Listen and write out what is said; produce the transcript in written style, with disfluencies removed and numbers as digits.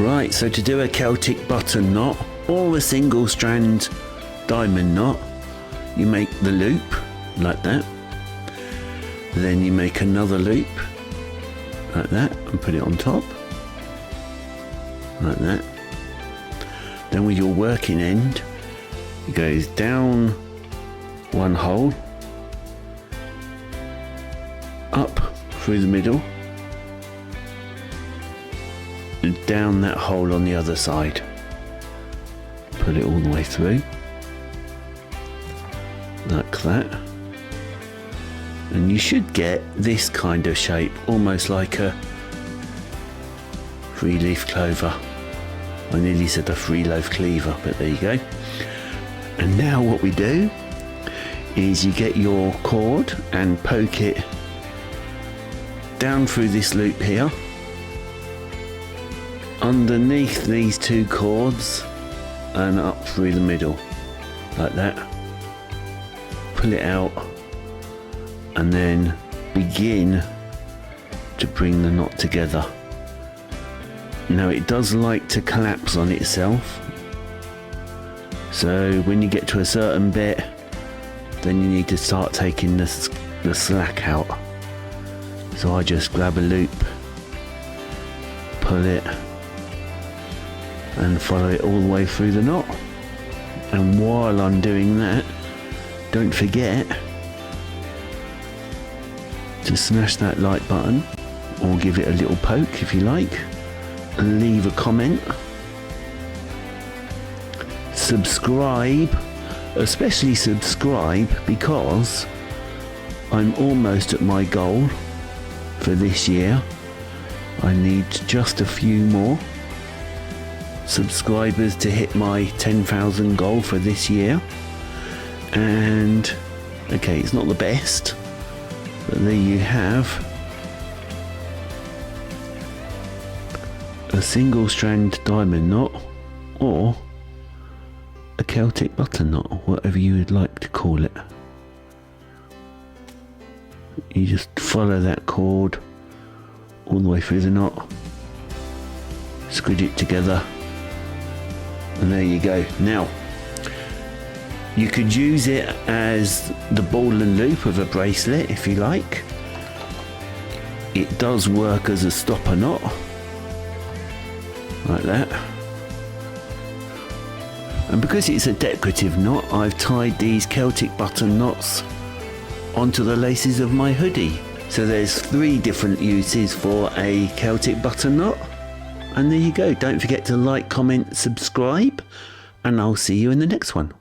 Right, so to do a Celtic button knot or a single strand diamond knot, you make the loop like that, then you make another loop like that and put it on top like that. Then with your working end, it goes down one hole, up through the middle, and down that hole on the other side. Put it all the way through like that, and you should get this kind of shape, almost like a 3-leaf clover. I nearly said a 3-loaf cleaver, but there you go. And now what we do is you get your cord and poke it down through this loop here, underneath these two cords, and up through the middle like that. Pull it out and then begin to bring the knot together. Now it does like to collapse on itself, so when you get to a certain bit, then you need to start taking the slack out. So I just grab a loop, pull it and follow it all the way through the knot. And while I'm doing that, don't forget to smash that like button, or give it a little poke if you like, and leave a comment. Subscribe, especially subscribe, because I'm almost at my goal for this year. I need just a few more subscribers to hit my 10,000 goal for this year. And okay, it's not the best, but there you have a single strand diamond knot, or a Celtic button knot, whatever you would like to call it. You just follow that cord all the way through the knot, squidge it together, and there you go. Now you could use it as the ball and loop of a bracelet if you like. It does work as a stopper knot like that, and because it's a decorative knot, I've tied these Celtic button knots onto the laces of my hoodie. So there's 3 different uses for a Celtic button knot, and there you go. Don't forget to like, comment, subscribe, and I'll see you in the next one.